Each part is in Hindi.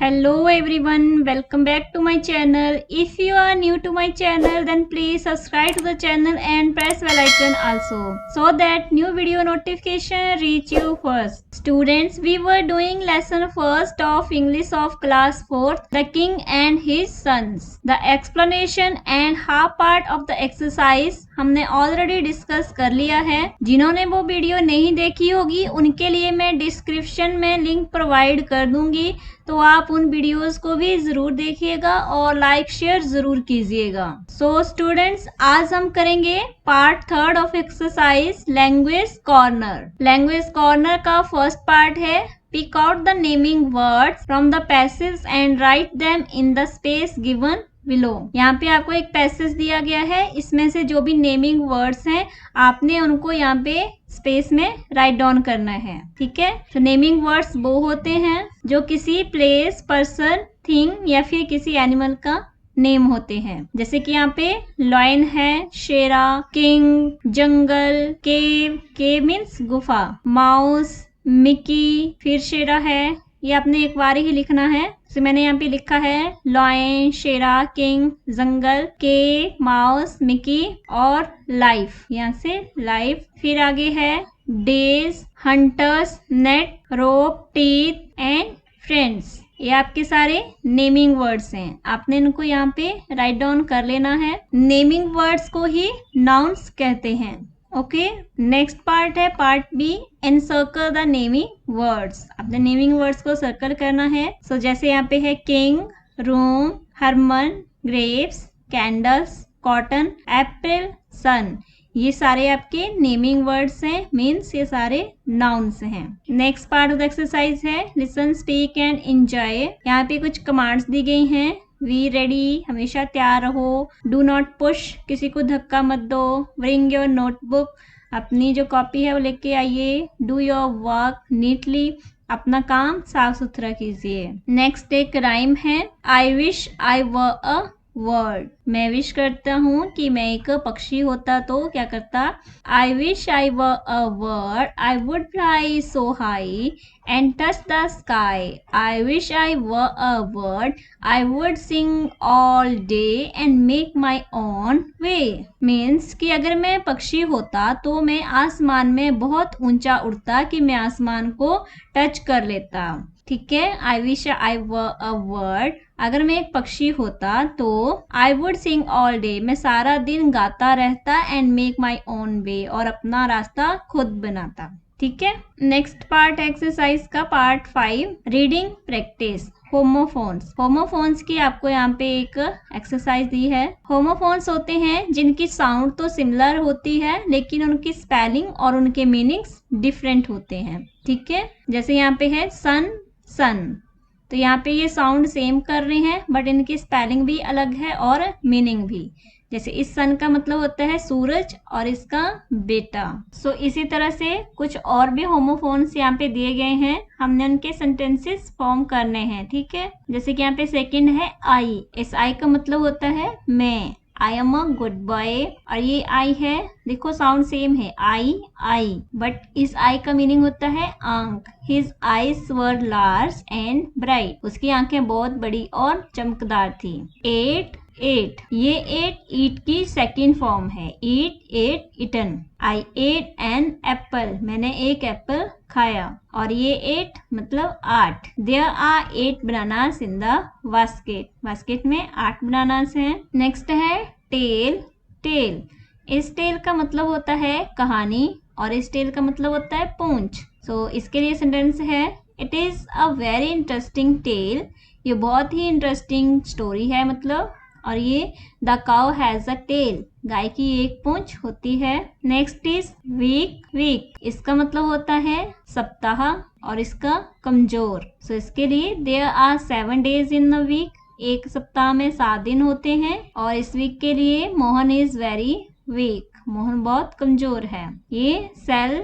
Hello everyone, welcome back to my channel. If you are new to my channel, then please subscribe to the channel and press bell icon also, so that new video notification reach you first. Students, we were doing lesson first of English of class 4th, The King and His Sons. The explanation and half part of the exercise हमने ऑलरेडी डिस्कस कर लिया है। जिन्होंने वो वीडियो नहीं देखी होगी उनके लिए मैं डिस्क्रिप्शन में लिंक प्रोवाइड कर दूंगी, तो आप उन वीडियोस को भी जरूर देखिएगा और लाइक शेयर जरूर कीजिएगा। सो स्टूडेंट्स, आज हम करेंगे part 3 of exercise language corner. Language corner का फर्स्ट पार्ट है pick out the naming words from the passage and write them in the space given below. यहाँ पे आपको एक पैसेज दिया गया है, इसमें से जो भी नेमिंग वर्ड्स हैं आपने उनको यहाँ पे स्पेस में राइट डाउन करना है। ठीक है, तो नेमिंग वर्ड्स वो होते हैं जो किसी प्लेस, पर्सन, थिंग या फिर किसी एनिमल का नेम होते हैं। जैसे कि यहाँ पे लॉयन है, शेरा, किंग, जंगल, केव मीन्स गुफा, माउस, मिकी, फिर शेरा है। ये आपने एक बार ही लिखना है। तो मैंने यहाँ पे लिखा है लॉयन, शेरा, किंग, जंगल, के, माउस, मिकी और लाइफ। यहाँ से लाइफ। फिर आगे है days, hunters, net, rope, teeth and friends. ये आपके सारे नेमिंग वर्ड्स हैं, आपने इनको यहाँ पे राइट डाउन कर लेना है। नेमिंग वर्ड्स को ही नाउन्स कहते हैं। ओके, नेक्स्ट पार्ट है part B, encircle the naming words. आपने नेमिंग वर्ड्स को सर्कल करना है। सो जैसे यहाँ पे है king, room, Harman, grapes, candles, cotton, April, sun. ये सारे आपके नेमिंग वर्ड्स हैं, मीन्स ये सारे नाउन्स हैं। Next part of the exercise है लिसन, स्पीक एंड एंजॉय। यहाँ पे कुछ कमांड्स दी गई हैं। वी रेडी, हमेशा तैयार रहो। डू नॉट पुश, किसी को धक्का मत दो। ब्रिंग योर नोटबुक, अपनी जो कॉपी है वो लेके आइए। डू योर वर्क नीटली, अपना काम साफ सुथरा कीजिए। नेक्स्ट एक राइम है, I wish I were a word. मैं विश करता हूँ कि मैं एक पक्षी होता तो क्या करता। I wish I were a word, I would fly so high and touch the sky. I wish I were a word, I would Singh all day and make my own way. Means कि अगर मैं पक्षी होता तो मैं आसमान में बहुत ऊंचा उड़ता कि मैं आसमान को टच कर लेता। ठीक है, I wish I were a word, अगर मैं एक पक्षी होता तो I would Singh all day, मैं सारा दिन गाता रहता and make my own way, और अपना रास्ता खुद बनाता। ठीक है, नेक्स्ट पार्ट एक्सरसाइज का part 5, reading practice. Homophones. Homophones की आपको यहाँ पे एक एक्सरसाइज दी है। होमोफोन्स होते हैं जिनकी साउंड तो सिमिलर होती है लेकिन उनकी स्पेलिंग और उनके मीनिंग्स डिफरेंट होते हैं। ठीक है, जैसे यहाँ पे है सन, सन, तो यहाँ पे ये साउंड सेम कर रहे हैं बट इनकी स्पेलिंग भी अलग है और मीनिंग भी। जैसे इस सन का मतलब होता है सूरज और इसका बेटा। सो इसी तरह से कुछ और भी होमोफोन्स यहाँ पे दिए गए हैं, हमने उनके सेंटेंसेस फॉर्म करने हैं। ठीक है, जैसे कि यहाँ पे सेकंड है आई। इस आई का मतलब होता है मैं, I am a good boy. और ये आई है, देखो साउंड सेम है, आई, बट इस आई का मीनिंग होता है आंख। His eyes were large and bright, उसकी आंखें बहुत बड़ी और चमकदार थी। एट, ये ईट की सेकंड फॉर्म है। Ate, eaten. I ate an apple, मैंने एक एप्पल खाया। और ये 8 मतलब 8। There are 8 bananas in the basket, basket में 8 बनानास हैं। नेक्स्ट है टेल। इस टेल का मतलब होता है कहानी और इस टेल का मतलब होता है पूंछ। सो इसके लिए सेंटेंस है, it is a very interesting tale, ये बहुत ही इंटरेस्टिंग स्टोरी है मतलब। और ये the cow has a tail, गाय की एक पूंछ होती है। नेक्स्ट इज वीक, इसका मतलब होता है सप्ताह और इसका कमजोर। सो इसके लिए there are 7 days in the week, एक सप्ताह में 7 दिन होते हैं। और इस वीक के लिए Mohan is very weak, Mohan बहुत कमजोर है। ये सेल,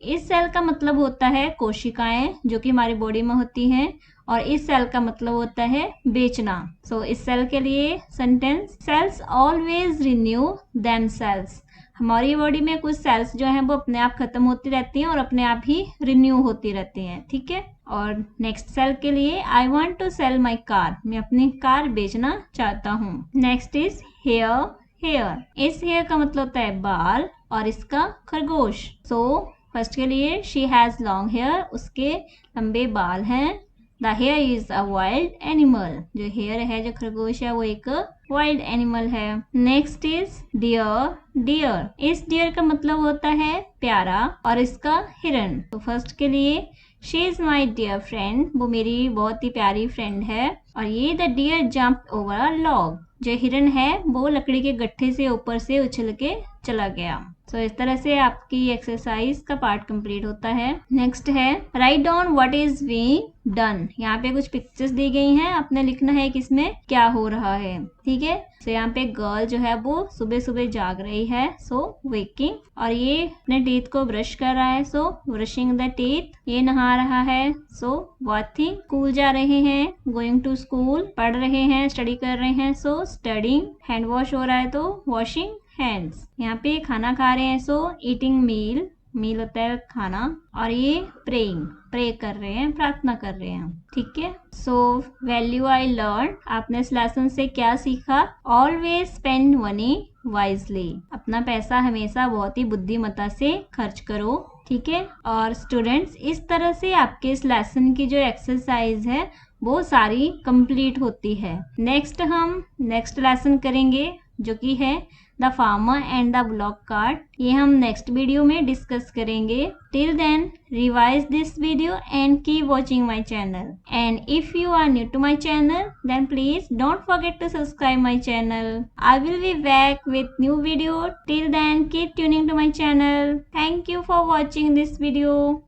इस सेल का मतलब होता है कोशिकाएं जो कि हमारी बॉडी में होती हैं, और इस सेल का मतलब होता है बेचना। सो इस सेल के लिए sentence, cells always renew themselves, हमारी बॉडी में कुछ सेल्स जो हैं वो अपने आप खत्म होती रहती हैं और अपने आप ही रिन्यू होती रहती हैं। ठीक है, और नेक्स्ट सेल के लिए I want to sell my car, मैं अपनी कार बेचना चाहता हूँ। नेक्स्ट इज हेयर, हेयर, इस हेयर का मतलब होता है बाल और इसका खरगोश। सो फर्स्ट के लिए शी हैज लॉन्ग हेयर, उसके लंबे बाल हैं। The here is a wild animal, जो हेयर है, जो खरगोश है, वो एक वाइल्ड एनिमल है। नेक्स्ट इज डियर, डियर, इस डियर का मतलब होता है प्यारा और इसका हिरन। तो फर्स्ट के लिए she is my dear friend, वो मेरी बहुत ही प्यारी फ्रेंड है। और ये the deer jump over a log, जो हिरन है वो लकड़ी के गट्ठे से ऊपर से उछल के चला गया। तो इस तरह से आपकी एक्सरसाइज का पार्ट कंप्लीट होता है। नेक्स्ट है write down what is being done, यहाँ पे कुछ पिक्चर्स दी गई हैं, आपने लिखना है कि इसमें क्या हो रहा है। ठीक है, तो यहाँ पे गर्ल जो है वो सुबह सुबह जाग रही है, सो वेकिंग, और ये अपने टीथ को ब्रश कर रहा है, सो ब्रशिंग द टीथ। ये नहा रहा है, सो वॉथिंग। स्कूल जा रहे हैं, गोइंग टू स्कूल। पढ़ रहे हैं, स्टडी कर रहे हैं, सो स्टडिंग। हैंड वॉश हो रहा है तो वॉशिंग हैंड्स। यहाँ पे खाना खा रहे हैं, सो ईटिंग मील, मील होता है खाना। और ये प्रेइंग, प्रे कर रहे हैं, प्रार्थना कर रहे हैं। ठीक है, सो वैल्यू आई लर्न, आपने इस लेसन से क्या सीखा? ऑलवेज स्पेंड मनी वाइजली, अपना पैसा हमेशा बहुत ही बुद्धिमत्ता से खर्च करो। ठीक है, और स्टूडेंट्स इस तरह से आपके इस लेसन की जो एक्सरसाइज है वो सारी कंप्लीट होती है। नेक्स्ट हम नेक्स्ट लेसन करेंगे जो कि है the farmer and the bullock cart, ये हम नेक्स्ट वीडियो में डिस्कस करेंगे। Till then revise this video and keep watching my channel, and if you are new to my channel, then please don't forget to subscribe my channel. I will be back with new video. Till then, keep tuning to my channel. Thank you for watching this video.